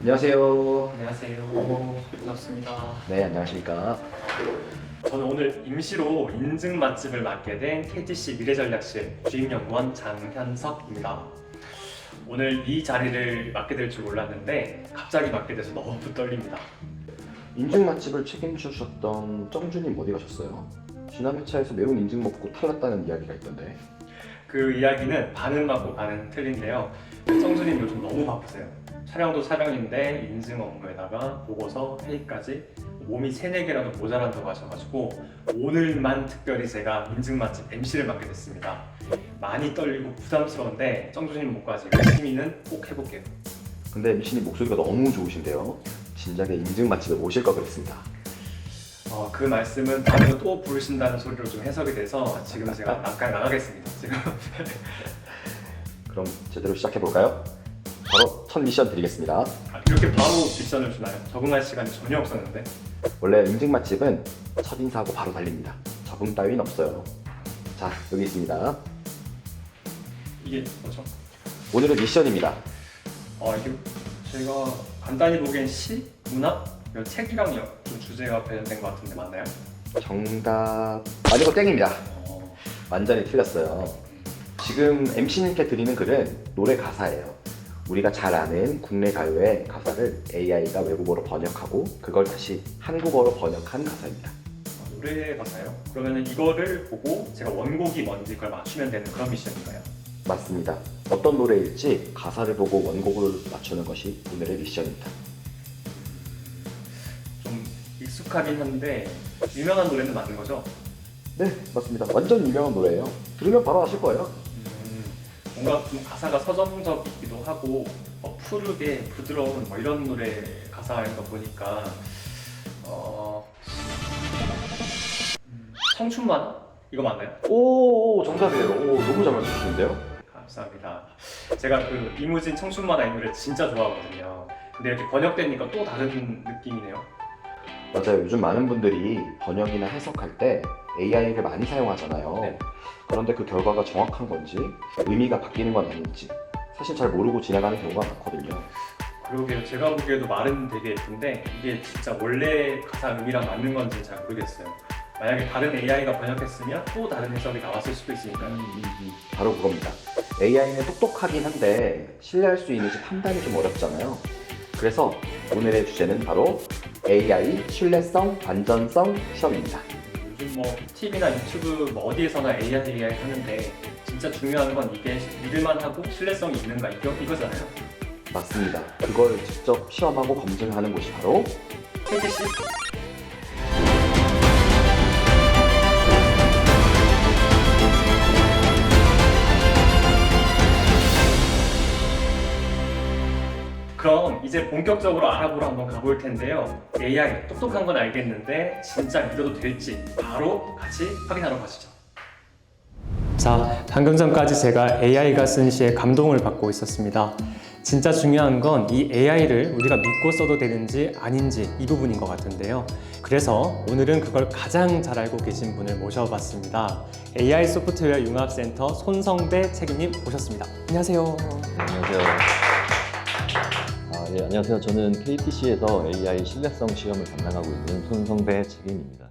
안녕하세요. 안녕하세요. 반갑습니다. 네, 안녕하십니까. 저는 오늘 임시로 인증 맛집을 맡게 된 KTC 미래전략실 주임연구원 장현석입니다. 오늘 이 자리를 맡게 될 줄 몰랐는데 갑자기 맡게 돼서 너무 떨립니다. 인증 맛집을 책임져주셨던 정주님 어디 가셨어요? 지난 회차에서 매운 인증 먹고 탈났다는 이야기가 있던데. 그 이야기는 반은 맞고 반은 틀린데요. 정수님 요즘 너무 바쁘세요. 촬영도 촬영인데 인증 업무에다가 보고서 회의까지 몸이 3-4개라도 모자란다고 하셔가지고 오늘만 특별히 제가 인증 맛집 MC를 맡게 됐습니다. 많이 떨리고 부담스러운데 정주님 목까지 열심히는 꼭 해볼게요. 근데 MC님 목소리가 너무 좋으신데요. 진작에 인증 맛집에 모실 걸 그랬습니다. 그 말씀은 다음에 또 부르신다는 소리로 좀 해석이 돼서 지금 제가 나가겠습니다. 지금. 그럼 제대로 시작해볼까요? 바로 첫 미션 드리겠습니다. 이렇게 바로 미션을 주나요? 적응할 시간이 전혀 없었는데. 원래 인증 맛집은 첫인사하고 바로 달립니다. 적응 따윈 없어요. 자, 여기 있습니다. 이게 뭐죠? 오늘의 미션입니다. 이게 제가 간단히 보기엔 시, 문학, 이런 책이랑 좀 주제가 관련된 것 같은데 맞나요? 정답 아니고 땡입니다. 완전히 틀렸어요. 지금 MC님께 드리는 글은 노래 가사예요. 우리가 잘 아는 국내 가요의 가사를 AI가 외국어로 번역하고 그걸 다시 한국어로 번역한 가사입니다. 노래 가사요? 그러면 이거를 보고 제가 원곡이 뭔지 그걸 맞추면 되는 그런 미션인가요? 맞습니다. 어떤 노래일지 가사를 보고 원곡을 맞추는 것이 오늘의 미션입니다. 좀 익숙하긴 한데 유명한 노래는 맞는 거죠? 네, 맞습니다. 완전 유명한 노래예요. 들으면 바로 아실 거예요. 뭔가 좀 가사가 서정적이기도 하고 푸르게 부드러운 이런 노래 가사인 거 보니까 청춘 만화? 이거 맞나요? 오, 정답이에요. 오, 너무 잘 맞추시는데요? 감사합니다. 제가 그 이무진 청춘 만화 이 노래 진짜 좋아하거든요. 근데 이렇게 번역되니까 또 다른 느낌이네요. 맞아요. 요즘 많은 분들이 번역이나 해석할 때 AI를 많이 사용하잖아요. 네. 그런데 그 결과가 정확한 건지 의미가 바뀌는 건 아닌지 사실 잘 모르고 지나가는 경우가 많거든요. 그러게요. 제가 보기에도 말은 되게 예쁜데 이게 진짜 원래 가사 의미랑 맞는 건지는 잘 모르겠어요. 만약에 다른 AI가 번역했으면 또 다른 해석이 나왔을 수도 있으니까요. 바로 그겁니다. AI는 똑똑하긴 한데 신뢰할 수 있는지 판단이 좀 어렵잖아요. 그래서 오늘의 주제는 바로 AI 신뢰성, 안전성 시험입니다. 요즘 TV나 유튜브 어디에서나 AI 하는데 진짜 중요한 건 이게 믿을만하고 신뢰성이 있는가 이거잖아요. 맞습니다. 그걸 직접 시험하고 검증하는 곳이 바로 KTC? 그럼 이제 본격적으로 알아보러 한번 가볼 텐데요. AI 똑똑한 건 알겠는데 진짜 믿어도 될지 바로 같이 확인하러 가시죠. 자, 방금 전까지 제가 AI가 쓴 시에 감동을 받고 있었습니다. 진짜 중요한 건 이 AI를 우리가 믿고 써도 되는지 아닌지 이 부분인 것 같은데요. 그래서 오늘은 그걸 가장 잘 알고 계신 분을 모셔봤습니다. AI 소프트웨어 융합센터 손성배 책임님 모셨습니다. 안녕하세요. 안녕하세요. 예, 안녕하세요. 저는 KTC에서 AI 신뢰성 시험을 담당하고 있는 손성배 책임입니다.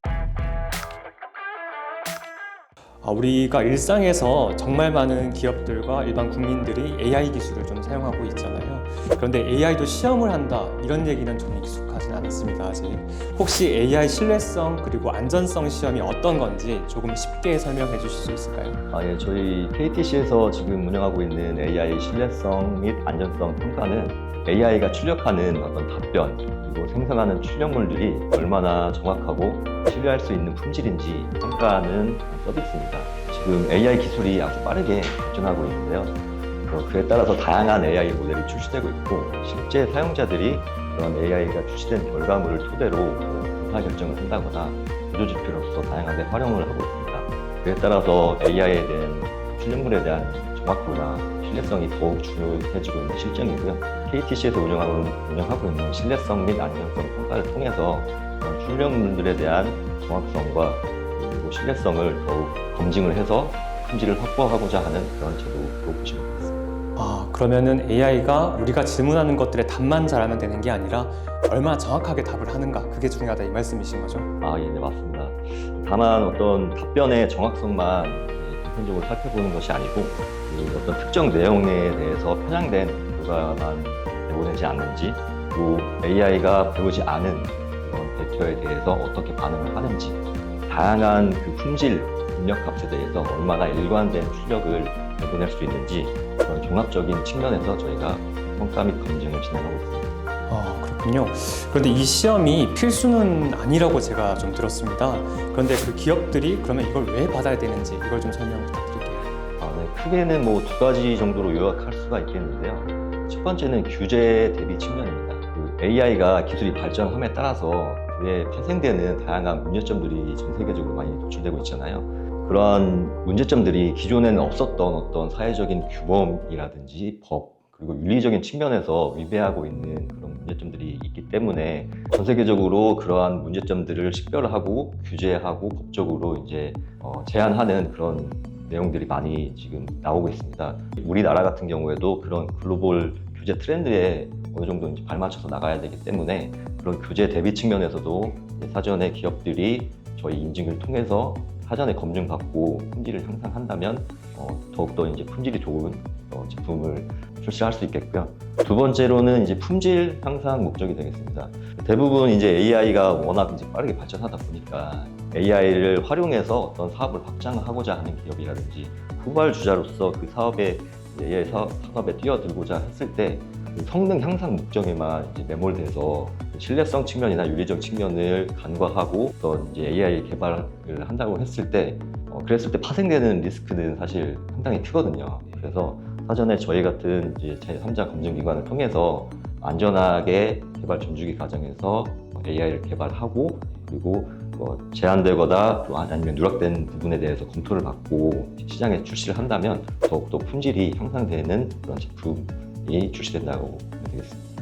우리가 일상에서 정말 많은 기업들과 일반 국민들이 AI 기술을 좀 사용하고 있잖아요. 그런데 AI도 시험을 한다 이런 얘기는 좀 익숙하진 않습니다. 아직. 혹시 AI 신뢰성 그리고 안전성 시험이 어떤 건지 조금 쉽게 설명해 주실 수 있을까요? 예, 저희 KTC에서 지금 운영하고 있는 AI 신뢰성 및 안전성 평가는 AI가 출력하는 어떤 답변 그리고 생성하는 출력물들이 얼마나 정확하고 신뢰할 수 있는 품질인지 평가하는 서비스입니다. 지금 AI 기술이 아주 빠르게 발전하고 있는데요. 그에 따라서 다양한 AI 모델이 출시되고 있고 실제 사용자들이 그런 AI가 출시된 결과물을 토대로 의사결정을 한다거나 구조지표로서 다양하게 활용을 하고 있습니다. 그에 따라서 AI에 대한 출력물에 대한 정확도나 신뢰성이 더욱 중요해지고 있는 실정이고요. KTC에서 운영하고 있는 신뢰성 및 안전성 평가를 통해서 그런 출력물들에 대한 정확성과 그리고 신뢰성을 더욱 검증을 해서 품질을 확보하고자 하는 그런 제도로 보시면 되겠습니다. 그러면은 AI가 우리가 질문하는 것들의 답만 잘하면 되는 게 아니라 얼마나 정확하게 답을 하는가, 그게 중요하다 이 말씀이신 거죠? 예, 네, 맞습니다. 다만 어떤 답변의 정확성만 보편적으로 살펴보는 것이 아니고 어떤 특정 내용에 대해서 편향된 결과만 내보내지 않는지, 또 AI가 배우지 않은 그런 데이터에 대해서 어떻게 반응을 하는지, 다양한 그 품질, 입력 값에 대해서 얼마나 일관된 출력을 내보낼 수 있는지, 그런 종합적인 측면에서 저희가 평가 및 검증을 진행하고 있습니다. 그렇군요. 그런데 이 시험이 필수는 아니라고 제가 좀 들었습니다. 그런데 그 기업들이 그러면 이걸 왜 받아야 되는지 이걸 좀 설명 부탁드릴게요. 네, 크게는 뭐 두 가지 정도로 요약할 수가 있겠는데요. 첫 번째는 규제 대비 측면입니다. 그 AI가 기술이 발전함에 따라서 그에 파생되는 다양한 문제점들이 전 세계적으로 많이 노출되고 있잖아요. 그러한 문제점들이 기존에는 없었던 어떤 사회적인 규범이라든지 법, 그리고 윤리적인 측면에서 위배하고 있는 그런 문제점들이 있기 때문에 전 세계적으로 그러한 문제점들을 식별하고 규제하고 법적으로 이제 제한하는 그런 내용들이 많이 지금 나오고 있습니다. 우리나라 같은 경우에도 그런 글로벌 규제 트렌드에 어느 정도 이제 발맞춰서 나가야 되기 때문에 그런 규제 대비 측면에서도 사전에 기업들이 저희 인증을 통해서 사전에 검증받고 품질을 향상한다면 더욱더 이제 품질이 좋은 제품을 출시할 수 있겠고요. 두 번째로는 이제 품질 향상 목적이 되겠습니다. 대부분 이제 AI가 워낙 이제 빠르게 발전하다 보니까 AI를 활용해서 어떤 사업을 확장하고자 하는 기업이라든지 후발주자로서 그 사업에 AI 산업에 뛰어들고자 했을 때 그 성능 향상 목적에만 이제 매몰돼서 신뢰성 측면이나 윤리적 측면을 간과하고 어떤 이제 AI 개발을 한다고 했을 때 그랬을 때 파생되는 리스크는 사실 상당히 크거든요. 그래서 사전에 저희 같은 이제 제3자 검증기관을 통해서 안전하게 개발 전주기 과정에서 AI를 개발하고, 그리고 제한되거나 또 아니면 누락된 부분에 대해서 검토를 받고 시장에 출시를 한다면 더욱더 품질이 향상되는 그런 제품이 출시된다고 보면 되겠습니다.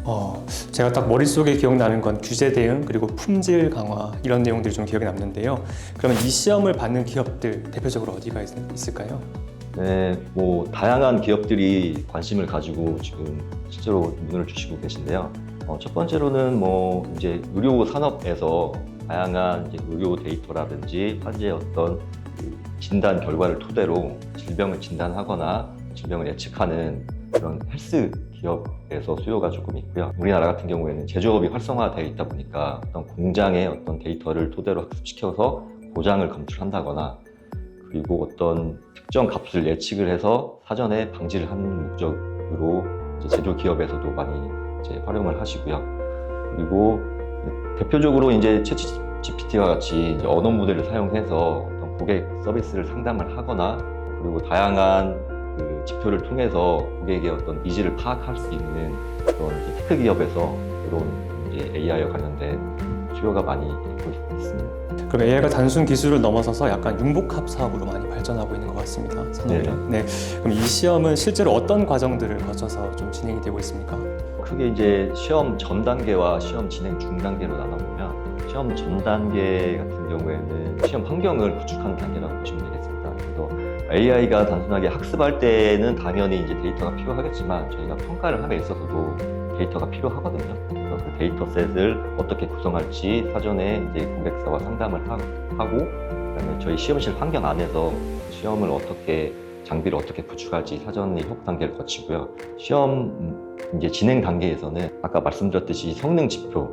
제가 딱 머릿속에 기억나는 건 규제 대응, 그리고 품질 강화, 이런 내용들이 좀 기억에 남는데요. 그러면 이 시험을 받는 기업들 대표적으로 어디가 있을까요? 네, 뭐 다양한 기업들이 관심을 가지고 지금 실제로 문의를 주시고 계신데요. 첫 번째로는 뭐 이제 의료 산업에서 다양한 이제 의료 데이터라든지 환자의 어떤 그 진단 결과를 토대로 질병을 진단하거나 질병을 예측하는 그런 헬스 기업에서 수요가 조금 있고요. 우리나라 같은 경우에는 제조업이 활성화되어 있다 보니까 어떤 공장의 어떤 데이터를 토대로 학습시켜서 고장을 검출한다거나, 그리고 어떤 특정 값을 예측을 해서 사전에 방지를 하는 목적으로 이제 제조 기업에서도 많이 이제 활용을 하시고요. 그리고 대표적으로 이제 챗GPT와 같이 이제 언어 모델을 사용해서 어떤 고객 서비스를 상담을 하거나, 그리고 다양한 그 지표를 통해서 고객의 어떤 니즈를 파악할 수 있는 그런 이제 테크 기업에서 이런 이제 AI와 관련된 수요가 많이 있고 있습니다. 그럼 AI가 단순 기술을 넘어서서 약간 융복합 사업으로 많이 발전하고 있는 것 같습니다. 산업은. 네. 그럼 이 시험은 실제로 어떤 과정들을 거쳐서 좀 진행이 되고 있습니까? 크게 이제 시험 전 단계와 시험 진행 중 단계로 나눠보면, 시험 전 단계 같은 경우에는 시험 환경을 구축하는 단계라고 보시면 되겠습니다. 그래서 AI가 단순하게 학습할 때는 당연히 이제 데이터가 필요하겠지만 저희가 평가를 함에 있어서도 데이터가 필요하거든요. 그래서 그 데이터셋을 어떻게 구성할지 사전에 이제 고객사와 상담을 하고, 그다음에 저희 시험실 환경 안에서 시험을 어떻게 장비를 어떻게 구축할지 사전에 협업 단계를 거치고요. 시험 이제 진행 단계에서는 아까 말씀드렸듯이 성능 지표,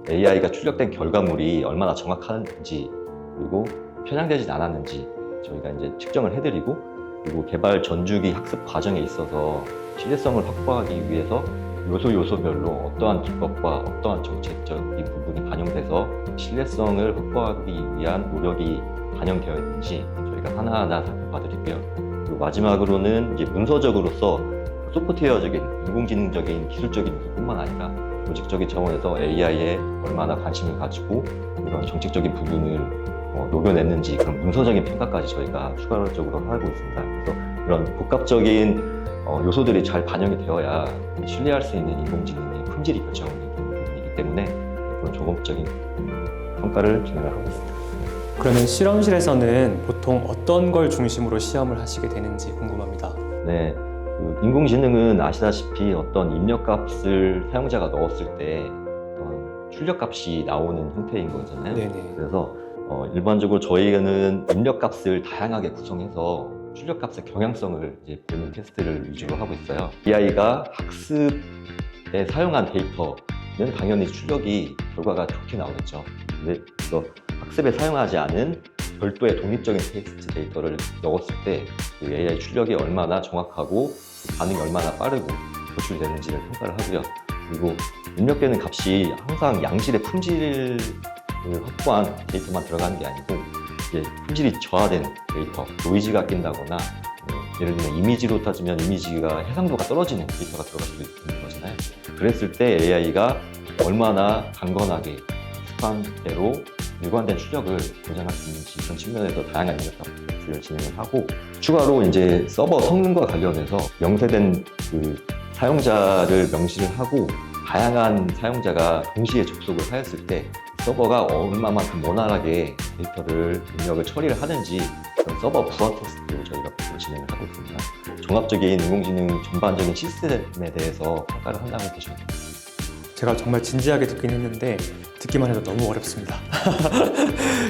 AI가 출력된 결과물이 얼마나 정확한지, 그리고 편향되진 않았는지 저희가 이제 측정을 해드리고, 그리고 개발 전주기 학습 과정에 있어서 신뢰성을 확보하기 위해서 요소별로 어떠한 기법과 어떠한 정책적인 부분이 반영돼서 신뢰성을 확보하기 위한 노력이 반영되어 있는지 저희가 하나하나 살펴봐드리고요. 그리고 마지막으로는 이제 문서적으로서 소프트웨어적인, 인공지능적인, 기술적인 부분뿐만 아니라 조직적인 차원에서 AI에 얼마나 관심을 가지고 이런 정책적인 부분을 녹여냈는지 그런 문서적인 평가까지 저희가 추가적으로 하고 있습니다. 그래서 이런 복합적인 요소들이 잘 반영이 되어야 신뢰할 수 있는 인공지능의 품질이 결정되는 부분이기 때문에 그런 종합적인 평가를 진행을 하고 있습니다. 그러면 실험실에서는 보통 어떤 걸 중심으로 시험을 하시게 되는지 궁금합니다. 네, 인공지능은 아시다시피 어떤 입력값을 사용자가 넣었을 때 어떤 출력값이 나오는 형태인 거잖아요. 네네. 그래서 일반적으로 저희는 입력값을 다양하게 구성해서 출력값의 경향성을 이제 보는 테스트를 위주로 하고 있어요. AI가 학습에 사용한 데이터는 당연히 출력이 결과가 좋게 나오겠죠. 근데 그래서 학습에 사용하지 않은 별도의 독립적인 텍스트 데이터를 넣었을 때 그 AI 출력이 얼마나 정확하고 반응이 얼마나 빠르고 도출되는지를 평가를 하고요. 그리고 입력되는 값이 항상 양질의 품질을 확보한 데이터만 들어가는 게 아니고 이제 품질이 저하된 데이터, 노이즈가 낀다거나 예를 들면 이미지로 따지면 이미지가 해상도가 떨어지는 데이터가 들어갈 수도 있는 거잖아요. 그랬을 때 AI가 얼마나 강건하게 습관대로 일관된 출력을 보장할 수 있는지 그런 측면에서 다양한 입력값을 진행을 하고 추가로 이제 서버 성능과 관련해서 명세된 그 사용자를 명시를 하고 다양한 사용자가 동시에 접속을 하였을 때 서버가 얼마만큼 원활하게 데이터를 입력을 처리를 하는지 그런 서버 부하 테스트를 저희가 앞으로 진행을 하고 있습니다. 종합적인 인공지능 전반적인 시스템에 대해서 평가를 한다고 보시면 됩니다. 제가 정말 진지하게 듣긴 했는데 듣기만 해도 너무 어렵습니다.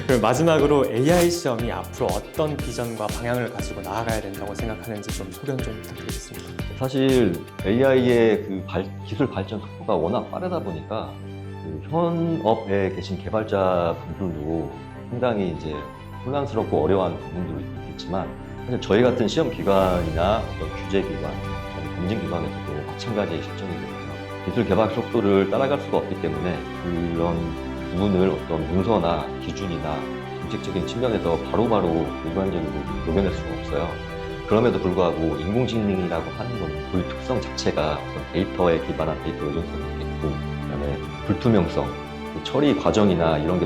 그럼 마지막으로 AI 시험이 앞으로 어떤 비전과 방향을 가지고 나아가야 된다고 생각하는지 좀 소견 좀 부탁드리겠습니다. 사실 AI의 그 기술 발전 속도가 워낙 빠르다 보니까 그 현업에 계신 개발자 분들도 상당히 이제 혼란스럽고 어려워하는 부분도 있겠지만 사실 저희 같은 시험 기관이나 어떤 규제 기관, 검증 기관에서도 마찬가지의 실정이거든요. 기술 개발 속도를 따라갈 수가 없기 때문에 그런 부분을 어떤 문서나 기준이나 정책적인 측면에서 바로바로 일관적으로 녹여낼 수가 없어요. 그럼에도 불구하고 인공지능이라고 하는 건 그 특성 자체가 어떤 데이터에 기반한 데이터 의존성이 있고 그다음에 불투명성, 그 처리 과정이나 이런 게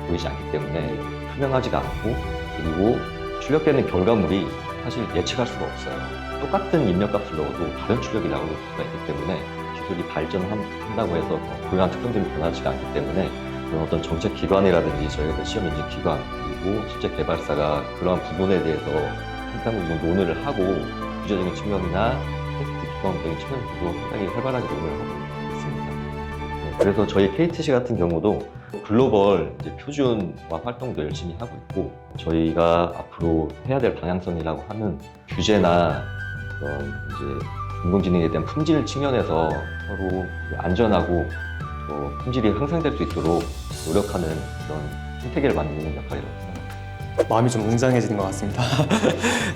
보이지 않기 때문에 투명하지가 않고 그리고 출력되는 결과물이 사실 예측할 수가 없어요. 똑같은 입력값을 넣어도 다른 출력이 나올 수가 있기 때문에 기술이 발전한다고 해서 고유한 특성들이 변하지가 않기 때문에 그런 어떤 정책 기관이라든지 저희가 시험 인증 기관 그리고 실제 개발사가 그러한 부분에 대해서 상당히 논의를 하고 규제적인 측면이나 테스트 기법적인 측면에서도 상당히 활발하게 논의를 하고 있습니다. 네, 그래서 저희 KTC 같은 경우도 글로벌 이제 표준화 활동도 열심히 하고 있고 저희가 앞으로 해야 될 방향성이라고 하는 규제나 이제 인공지능에 대한 품질 측면에서 서로 안전하고 또 품질이 향상될 수 있도록 노력하는 그런 생태계를 만드는 역할이라고 생각합니다. 마음이 좀 웅장해지는 것 같습니다.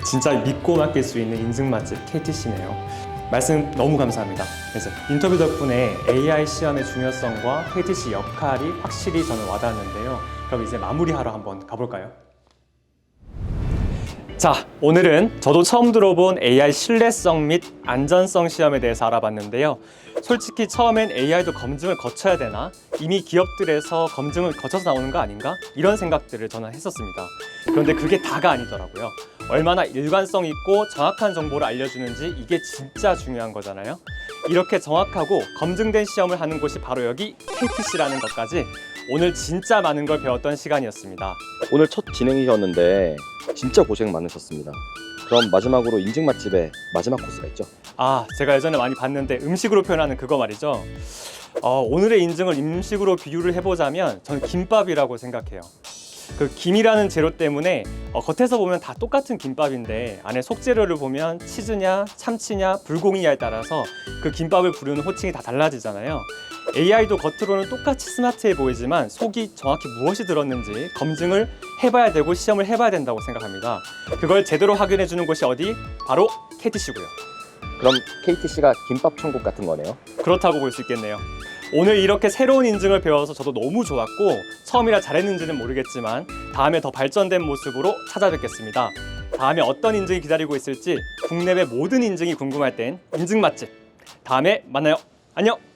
진짜 믿고 맡길 수 있는 인증 맛집 KTC네요. 말씀 너무 감사합니다. 그래서 인터뷰 덕분에 AI 시험의 중요성과 KTC 역할이 확실히 저는 와닿았는데요. 그럼 이제 마무리하러 한번 가볼까요? 자, 오늘은 저도 처음 들어본 AI 신뢰성 및 안전성 시험에 대해서 알아봤는데요. 솔직히 처음엔 AI도 검증을 거쳐야 되나? 이미 기업들에서 검증을 거쳐서 나오는 거 아닌가? 이런 생각들을 저는 했었습니다. 그런데 그게 다가 아니더라고요. 얼마나 일관성 있고 정확한 정보를 알려주는지 이게 진짜 중요한 거잖아요. 이렇게 정확하고 검증된 시험을 하는 곳이 바로 여기 KTC라는 것까지 오늘 진짜 많은 걸 배웠던 시간이었습니다. 오늘 첫 진행이었는데 진짜 고생 많으셨습니다. 그럼 마지막으로 인증 맛집의 마지막 코스가 있죠? 아, 제가 예전에 많이 봤는데 음식으로 표현하는 그거 말이죠. 오늘의 인증을 음식으로 비유를 해보자면 저는 김밥이라고 생각해요. 그 김이라는 재료 때문에 겉에서 보면 다 똑같은 김밥인데 안에 속재료를 보면 치즈냐 참치냐 불고기냐에 따라서 그 김밥을 부르는 호칭이 다 달라지잖아요. AI도 겉으로는 똑같이 스마트해 보이지만 속이 정확히 무엇이 들었는지 검증을 해봐야 되고 시험을 해봐야 된다고 생각합니다. 그걸 제대로 확인해 주는 곳이 어디? 바로 KTC고요. 그럼 KTC가 김밥 천국 같은 거네요? 그렇다고 볼 수 있겠네요. 오늘 이렇게 새로운 인증을 배워서 저도 너무 좋았고 처음이라 잘했는지는 모르겠지만 다음에 더 발전된 모습으로 찾아뵙겠습니다. 다음에 어떤 인증이 기다리고 있을지 국내외 모든 인증이 궁금할 땐 인증 맛집. 다음에 만나요. 안녕!